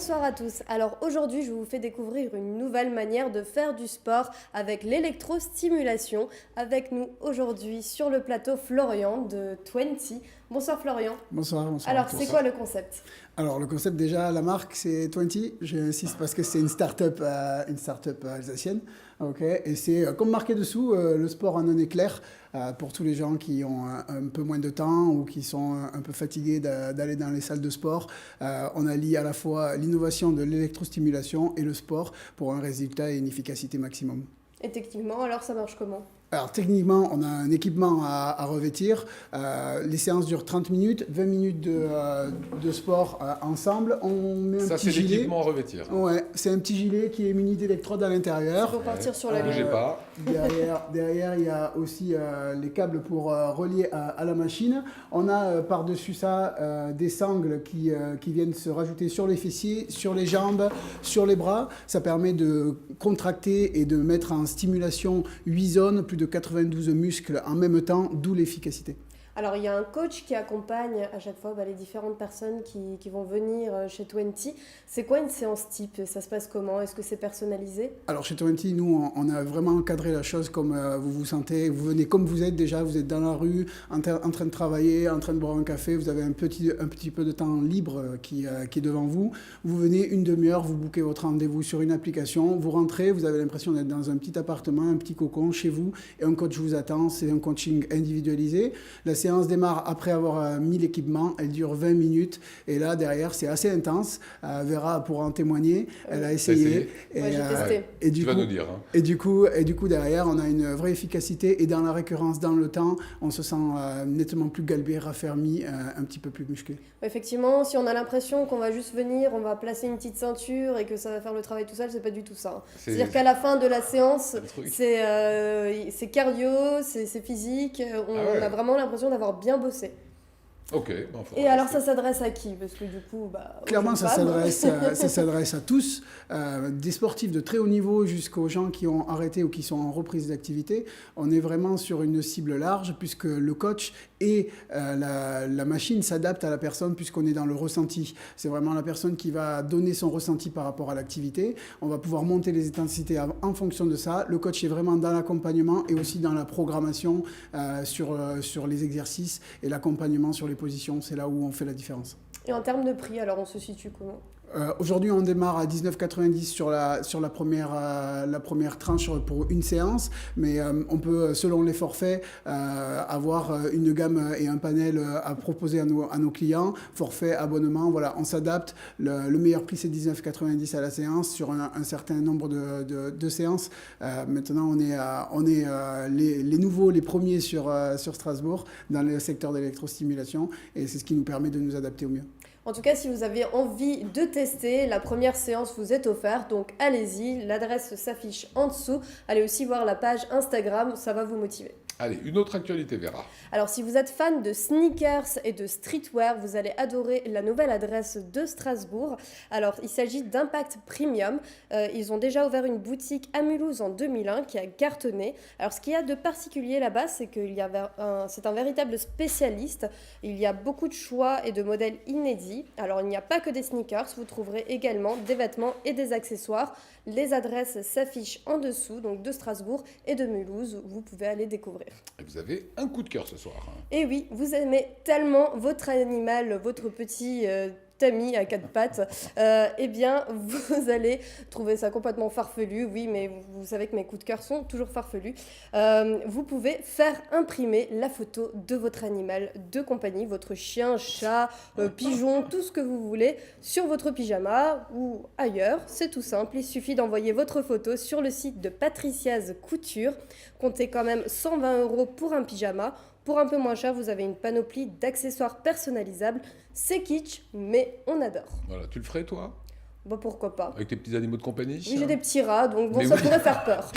Bonsoir à tous. Alors aujourd'hui, je vous fais découvrir une nouvelle manière de faire du sport avec l'électrostimulation. Avec nous aujourd'hui sur le plateau Florian de 20. Bonsoir Florian. Bonsoir. Alors c'est quoi le concept? Alors le concept déjà, la marque c'est 20. J'insiste parce que c'est une start-up alsacienne. Okay. Et c'est comme marqué dessous, le sport en un éclair pour tous les gens qui ont un peu moins de temps ou qui sont un peu fatigués d'aller dans les salles de sport. On allie à la fois l'innovation de l'électrostimulation et le sport pour un résultat et une efficacité maximum. Et techniquement, alors ça marche comment? Alors techniquement, on a un équipement à revêtir. Les séances durent 30 minutes, 20 minutes de sport ensemble. On met un ça, petit c'est gilet. l'équipement à revêtir. Ouais, c'est un petit gilet qui est muni d'électrodes à l'intérieur. Pour partir sur la bougez pas. Derrière, il y a aussi les câbles pour relier à la machine. On a par-dessus ça des sangles qui viennent se rajouter sur les fessiers, sur les jambes, sur les bras. Ça permet de contracter et de mettre en stimulation 8 zones, plus de 92 muscles en même temps, d'où l'efficacité. Alors, il y a un coach qui accompagne à chaque fois les différentes personnes qui vont venir chez 20. C'est quoi une séance type? Ça se passe comment? Est-ce que c'est personnalisé? Alors, chez 20, nous, on a vraiment encadré la chose comme vous vous sentez. Vous venez comme vous êtes déjà, vous êtes dans la rue, en train de travailler, en train de boire un café. Vous avez un petit peu de temps libre qui est devant vous. Vous venez une demi-heure, vous bookez votre rendez-vous sur une application. Vous rentrez, vous avez l'impression d'être dans un petit appartement, un petit cocon chez vous. Et un coach vous attend. C'est un coaching individualisé. La séance démarre après avoir mis l'équipement, elle dure 20 minutes et là derrière c'est assez intense. Vera pourra en témoigner, elle a essayé. J'ai testé. Tu vas nous dire. Hein. Et du coup derrière on a une vraie efficacité et dans la récurrence, dans le temps, on se sent nettement plus galbé, raffermi, un petit peu plus musclé. Effectivement, si on a l'impression qu'on va juste venir, on va placer une petite ceinture et que ça va faire le travail tout seul, c'est pas du tout ça. C'est-à-dire qu'à la fin de la séance, c'est cardio, c'est physique, on a vraiment l'impression d'avoir bien bossé. Ok. Et alors ça s'adresse à qui? Parce que du coup, clairement ça s'adresse à tous, des sportifs de très haut niveau jusqu'aux gens qui ont arrêté ou qui sont en reprise d'activité. On est vraiment sur une cible large puisque le coach et la machine s'adaptent à la personne puisqu'on est dans le ressenti. C'est vraiment la personne qui va donner son ressenti par rapport à l'activité. On va pouvoir monter les intensités en fonction de ça. Le coach est vraiment dans l'accompagnement et aussi dans la programmation sur les exercices et l'accompagnement sur les positions. C'est là où on fait la différence. Et en termes de prix, alors on se situe comment? Aujourd'hui, on démarre à 19,90 sur la première tranche pour une séance, mais on peut, selon les forfaits, avoir une gamme et un panel à proposer à nos clients. Forfait, abonnement, voilà, on s'adapte. Le meilleur prix, c'est 19,90 à la séance sur un certain nombre de séances. Maintenant, on est les nouveaux, les premiers sur Strasbourg dans le secteur d'électrostimulation et c'est ce qui nous permet de nous adapter au mieux. En tout cas, si vous avez envie de tester, la première séance vous est offerte, donc allez-y, l'adresse s'affiche en dessous. Allez aussi voir la page Instagram, ça va vous motiver. Allez, une autre actualité, Vera. Alors, si vous êtes fan de sneakers et de streetwear, vous allez adorer la nouvelle adresse de Strasbourg. Alors, il s'agit d'Impact Premium. Ils ont déjà ouvert une boutique à Mulhouse en 2001 qui a cartonné. Alors, ce qu'il y a de particulier là-bas, c'est c'est un véritable spécialiste. Il y a beaucoup de choix et de modèles inédits. Alors, il n'y a pas que des sneakers. Vous trouverez également des vêtements et des accessoires. Les adresses s'affichent en dessous, donc de Strasbourg et de Mulhouse. Vous pouvez aller découvrir. Et vous avez un coup de cœur ce soir. Hein. Et oui, vous aimez tellement votre animal, votre petit ami à quatre pattes, eh bien, vous allez trouver ça complètement farfelu. Oui, mais vous savez que mes coups de cœur sont toujours farfelus. Vous pouvez faire imprimer la photo de votre animal de compagnie, votre chien, chat, pigeon, tout ce que vous voulez, sur votre pyjama ou ailleurs. C'est tout simple, il suffit d'envoyer votre photo sur le site de Patricia's Couture. Comptez quand même 120 € pour un pyjama. Pour un peu moins cher, vous avez une panoplie d'accessoires personnalisables. C'est kitsch, mais on adore. Voilà, tu le ferais toi? Pourquoi pas. Avec tes petits animaux de compagnie? Oui, j'ai des petits rats, donc ça pourrait faire peur.